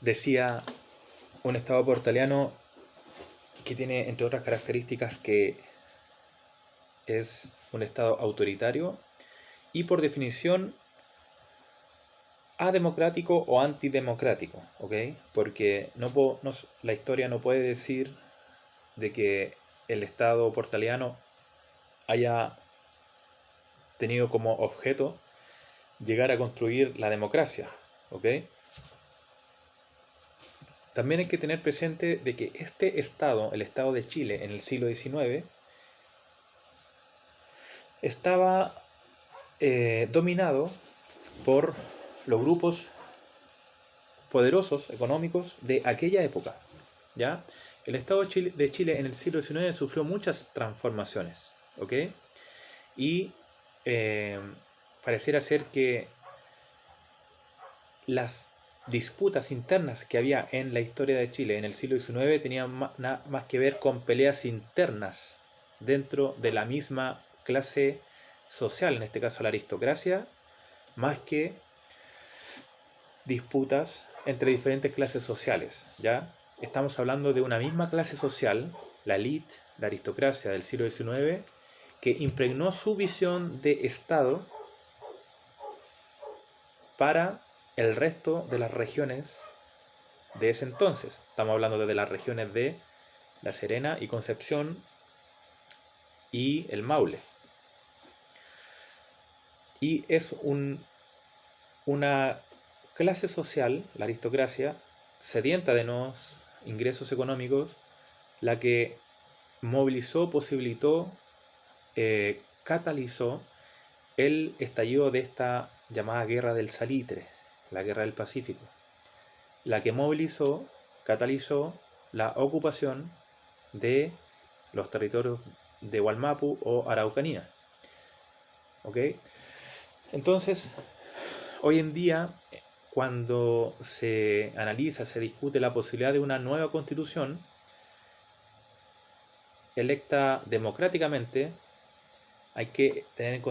decía un Estado portaliano que tiene, entre otras características, que es un Estado autoritario y por definición ademocrático o antidemocrático, ¿ok? Porque la historia no puede decir de que el Estado portaliano haya tenido como objeto llegar a construir la democracia, ¿ok? También hay que tener presente de que este Estado, el Estado de Chile en el siglo XIX, estaba dominado por los grupos poderosos económicos de aquella época, ¿ya? El Estado de Chile en el siglo XIX sufrió muchas transformaciones, ¿ok? Y eh, pareciera ser que las disputas internas que había en la historia de Chile en el siglo XIX tenían más que ver con peleas internas dentro de la misma clase social, en este caso la aristocracia, más que disputas entre diferentes clases sociales, ¿ya? Estamos hablando de una misma clase social, la élite, la aristocracia del siglo XIX, que impregnó su visión de Estado para el resto de las regiones de ese entonces. Estamos hablando de las regiones de La Serena y Concepción y el Maule. Y es una clase social, la aristocracia, sedienta de nuevos ingresos económicos, la que movilizó, posibilitó, catalizó el estallido de esta llamada Guerra del Salitre, la Guerra del Pacífico, la que movilizó, catalizó la ocupación de los territorios de Wallmapu o Araucanía. ¿Ok? Entonces, hoy en día, cuando se analiza, se discute la posibilidad de una nueva constitución electa democráticamente, hay que tener en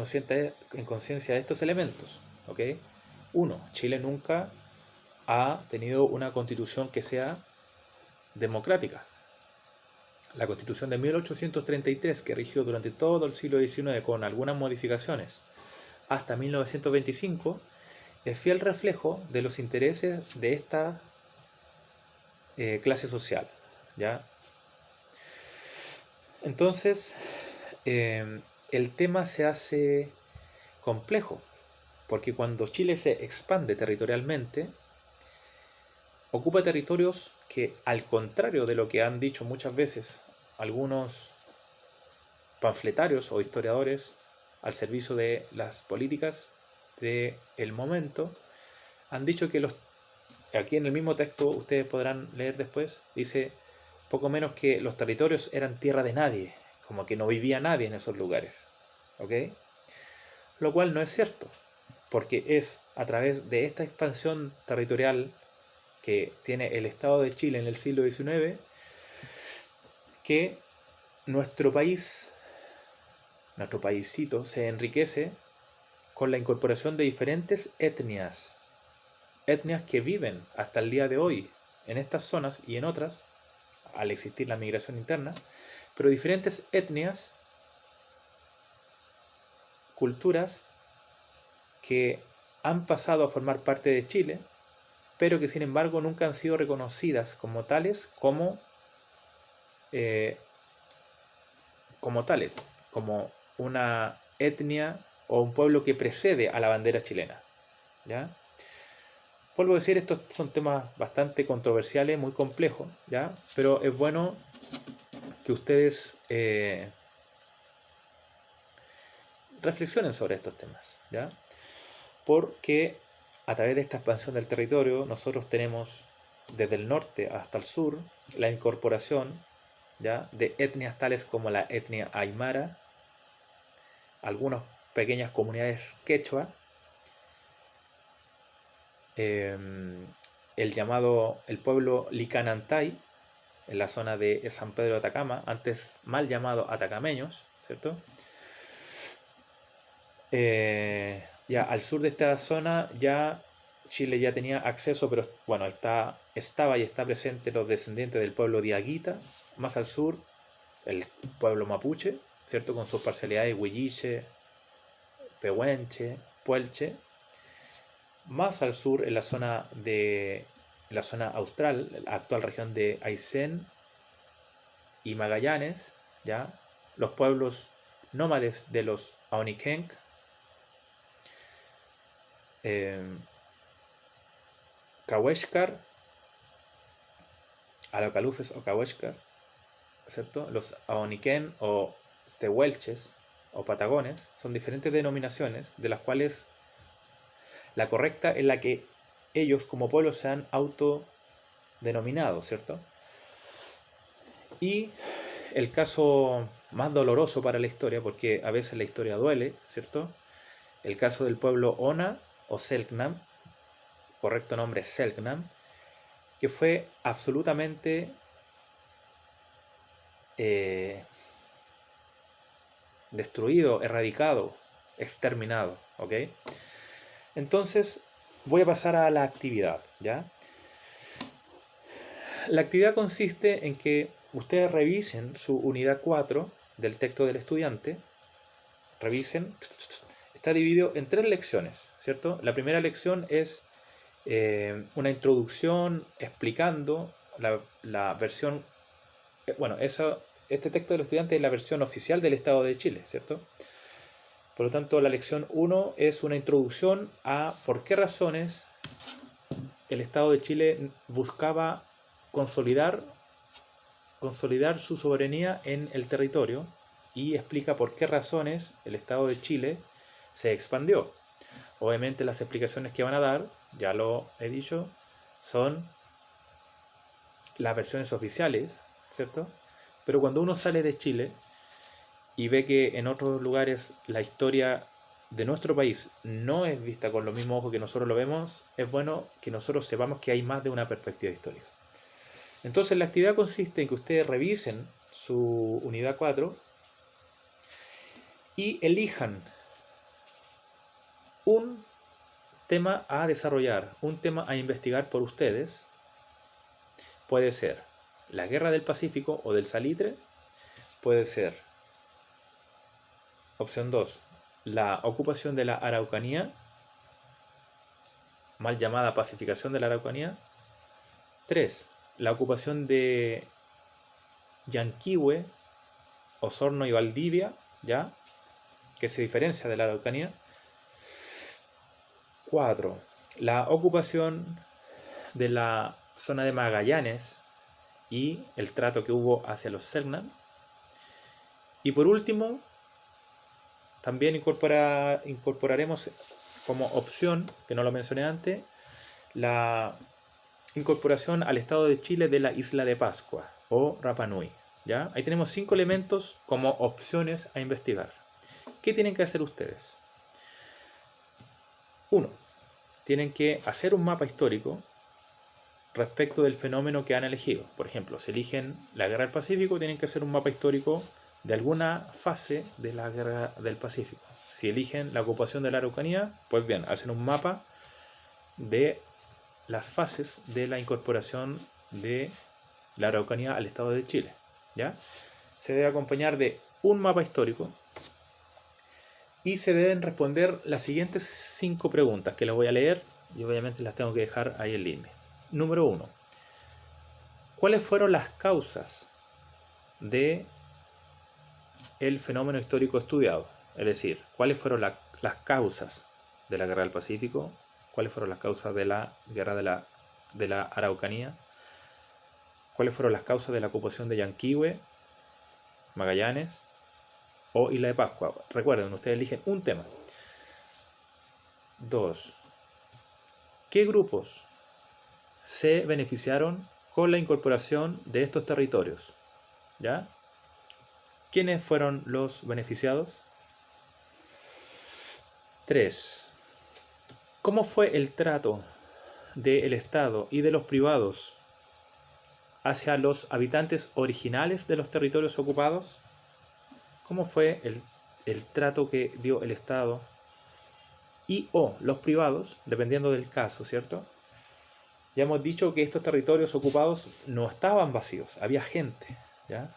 conciencia de estos elementos. ¿Ok? Uno, Chile nunca ha tenido una constitución que sea democrática. La constitución de 1833, que rigió durante todo el siglo XIX con algunas modificaciones hasta 1925, es fiel reflejo de los intereses de esta clase social, ¿ya? Entonces, el tema se hace complejo, porque cuando Chile se expande territorialmente, ocupa territorios que, al contrario de lo que han dicho muchas veces algunos panfletarios o historiadores al servicio de las políticas del momento, han dicho que aquí en el mismo texto, ustedes podrán leer después, dice poco menos que los territorios eran tierra de nadie, como que no vivía nadie en esos lugares, ¿ok? Lo cual no es cierto, porque es a través de esta expansión territorial que tiene el Estado de Chile en el siglo XIX que nuestro paísito se enriquece con la incorporación de diferentes etnias que viven hasta el día de hoy en estas zonas y en otras, al existir la migración interna, pero diferentes etnias, culturas que han pasado a formar parte de Chile, pero que sin embargo nunca han sido reconocidas como tales, como una etnia o un pueblo que precede a la bandera chilena, ¿ya? Vuelvo a decir, estos son temas bastante controversiales, muy complejos, ¿ya? Pero es bueno que ustedes reflexionen sobre estos temas, ¿ya? Porque a través de esta expansión del territorio nosotros tenemos desde el norte hasta el sur la incorporación, ¿ya?, de etnias tales como la etnia aymara, algunas pequeñas comunidades quechua, el pueblo Licanantay, en la zona de San Pedro de Atacama, antes mal llamado atacameños, ¿cierto? Ya al sur de esta zona ya Chile ya tenía acceso, pero bueno, estaba y está presente los descendientes del pueblo diaguita, más al sur, el pueblo mapuche, ¿cierto? Con sus parcialidades huilliche, pehuenche, puelche. Más al sur, en la zona austral, la actual región de Aysén y Magallanes, ¿ya? Los pueblos nómades de los Aonikenk, Cahuéscar, Alocalufes o Cahuéscar, ¿cierto? Los Aoniken o Tehuelches o Patagones son diferentes denominaciones, de las cuales la correcta es la que ellos como pueblo se han autodenominado, ¿cierto? Y el caso más doloroso para la historia, porque a veces la historia duele, ¿cierto? El caso del pueblo Ona o Selknam, correcto nombre Selknam, que fue absolutamente destruido, erradicado, exterminado, ¿ok? Entonces voy a pasar a la actividad, ¿ya? La actividad consiste en que ustedes revisen su unidad 4 del texto del estudiante, revisen, está dividido en 3 lecciones, ¿cierto? La primera lección es una introducción explicando la versión, bueno, este texto del estudiante es la versión oficial del Estado de Chile, ¿cierto? Por lo tanto, la lección 1 es una introducción a por qué razones el Estado de Chile buscaba consolidar su soberanía en el territorio y explica por qué razones el Estado de Chile se expandió. Obviamente las explicaciones que van a dar, ya lo he dicho, son las versiones oficiales, ¿cierto? Pero cuando uno sale de Chile y ve que en otros lugares la historia de nuestro país no es vista con los mismos ojos que nosotros lo vemos, es bueno que nosotros sepamos que hay más de una perspectiva histórica. Entonces la actividad consiste en que ustedes revisen su unidad 4 y elijan un tema a desarrollar, un tema a investigar por ustedes. Puede ser la Guerra del Pacífico o del Salitre, puede ser, opción 2, la ocupación de la Araucanía, mal llamada pacificación de la Araucanía. 3, la ocupación de Yanquihue, Osorno y Valdivia, ¿ya? Que se diferencia de la Araucanía. 4, la ocupación de la zona de Magallanes y el trato que hubo hacia los Selknam. Y por último, también incorporaremos como opción, que no lo mencioné antes, la incorporación al Estado de Chile de la Isla de Pascua o Rapa Nui, ¿ya? Ahí tenemos 5 elementos como opciones a investigar. ¿Qué tienen que hacer ustedes? 1. Tienen que hacer un mapa histórico respecto del fenómeno que han elegido. Por ejemplo, si eligen la Guerra del Pacífico, tienen que hacer un mapa histórico de alguna fase de la Guerra del Pacífico. Si eligen la ocupación de la Araucanía, pues bien, hacen un mapa de las fases de la incorporación de la Araucanía al Estado de Chile, ¿ya? Se debe acompañar de un mapa histórico y se deben responder las siguientes 5 preguntas que las voy a leer y obviamente las tengo que dejar ahí en línea. Número 1. ¿Cuáles fueron las causas de el fenómeno histórico estudiado? Es decir, ¿cuáles fueron las causas de la Guerra del Pacífico? ¿Cuáles fueron las causas de la Guerra de la Araucanía? ¿Cuáles fueron las causas de la ocupación de Yanquihue, Magallanes o Isla de Pascua? Recuerden, ustedes eligen un tema. 2. ¿Qué grupos se beneficiaron con la incorporación de estos territorios? ¿Ya? ¿Quiénes fueron los beneficiados? 3. ¿Cómo fue el trato del Estado y de los privados hacia los habitantes originales de los territorios ocupados? ¿Cómo fue el trato que dio el Estado y o los privados, dependiendo del caso, ¿cierto? Ya hemos dicho que estos territorios ocupados no estaban vacíos, había gente, ¿ya?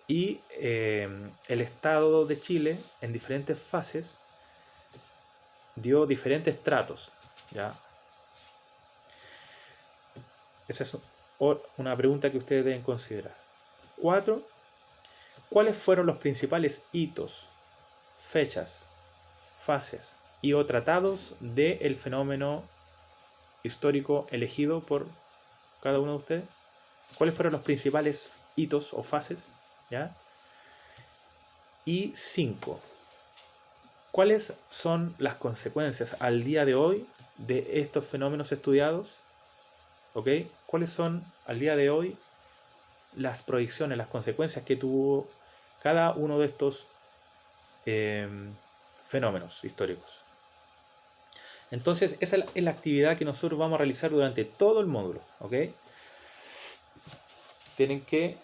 Y el Estado de Chile, en diferentes fases, dio diferentes tratos, ¿ya? Esa es una pregunta que ustedes deben considerar. 4. ¿Cuáles fueron los principales hitos, fechas, fases y o tratados del fenómeno histórico elegido por cada uno de ustedes? ¿Cuáles fueron los principales hitos o fases? ¿Ya? Y 5. ¿Cuáles son las consecuencias al día de hoy de estos fenómenos estudiados? ¿Ok? ¿Cuáles son al día de hoy las proyecciones, las consecuencias que tuvo cada uno de estos fenómenos históricos? Entonces, esa es la actividad que nosotros vamos a realizar durante todo el módulo, ¿ok? Tienen que,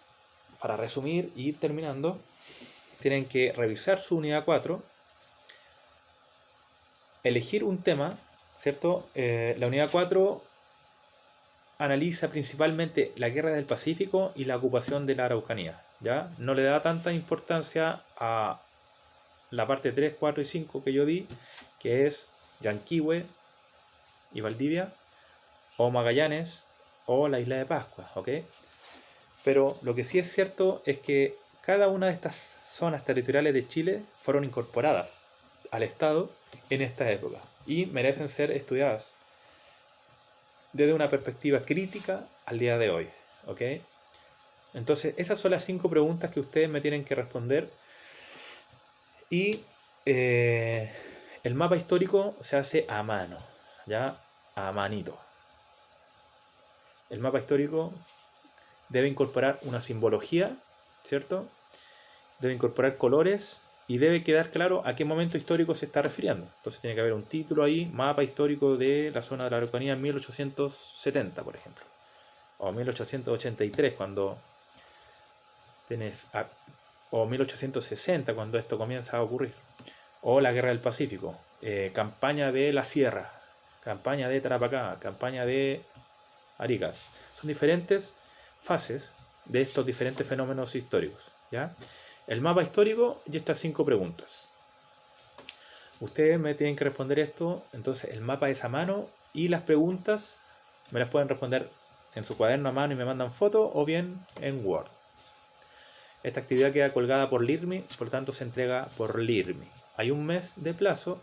para resumir y ir terminando, tienen que revisar su unidad 4, elegir un tema, ¿cierto? La unidad 4 analiza principalmente la guerra del Pacífico y la ocupación de la Araucanía, ¿ya? No le da tanta importancia a la parte 3, 4 y 5 que yo di, que es Yanquihue y Valdivia, o Magallanes, o la isla de Pascua, ¿ok? Pero lo que sí es cierto es que cada una de estas zonas territoriales de Chile fueron incorporadas al Estado en esta época y merecen ser estudiadas desde una perspectiva crítica al día de hoy, ¿ok? Entonces, esas son las 5 preguntas que ustedes me tienen que responder. Y el mapa histórico se hace a mano, ¿ya? A manito. El mapa histórico debe incorporar una simbología, ¿cierto? Debe incorporar colores y debe quedar claro a qué momento histórico se está refiriendo. Entonces tiene que haber un título ahí, mapa histórico de la zona de la Araucanía en 1870, por ejemplo. O 1883, cuando tienes... o 1860, cuando esto comienza a ocurrir. O la Guerra del Pacífico, campaña de la Sierra, campaña de Tarapacá, campaña de Arica. Son diferentes fases de estos diferentes fenómenos históricos, ¿ya? El mapa histórico y estas 5 preguntas. Ustedes me tienen que responder esto, entonces el mapa es a mano y las preguntas me las pueden responder en su cuaderno a mano y me mandan foto o bien en Word. Esta actividad queda colgada por LIRMI, por lo tanto se entrega por LIRMI. Hay un mes de plazo,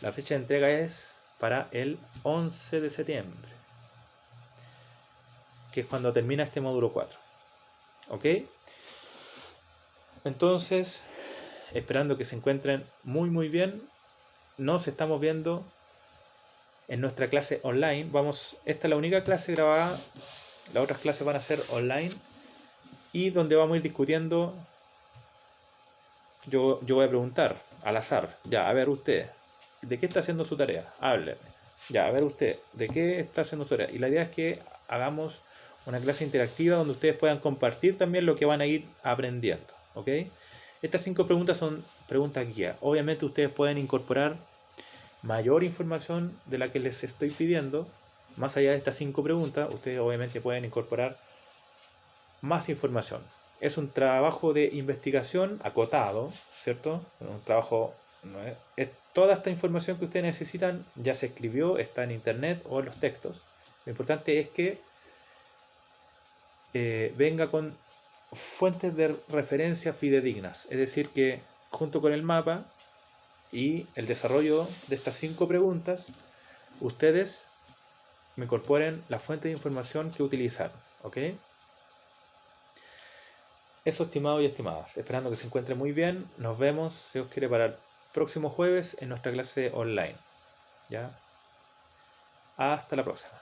la fecha de entrega es para el 11 de septiembre, que es cuando termina este módulo 4. ¿Ok? Entonces, esperando que se encuentren muy bien, nos estamos viendo en nuestra clase online. Esta es la única clase grabada, las otras clases van a ser online y donde vamos a ir discutiendo. Yo voy a preguntar al azar, ya, a ver usted, ¿de qué está haciendo su tarea? Hábleme. Ya, a ver usted, ¿de qué está haciendo su tarea? Y la idea es que hagamos una clase interactiva donde ustedes puedan compartir también lo que van a ir aprendiendo, ¿ok? Estas 5 preguntas son preguntas guía. Obviamente ustedes pueden incorporar mayor información de la que les estoy pidiendo. Más allá de estas 5 preguntas, ustedes obviamente pueden incorporar más información. Es un trabajo de investigación acotado, ¿cierto? Un trabajo, ¿no? Toda esta información que ustedes necesitan ya se escribió, está en internet o en los textos. Lo importante es que venga con fuentes de referencia fidedignas, es decir, que junto con el mapa y el desarrollo de estas 5 preguntas, ustedes me incorporen la fuente de información que utilizaron, ¿ok? Eso, estimados y estimadas, esperando que se encuentren muy bien. Nos vemos, si os quiere, para el próximo jueves en nuestra clase online. ¿Ya? Hasta la próxima.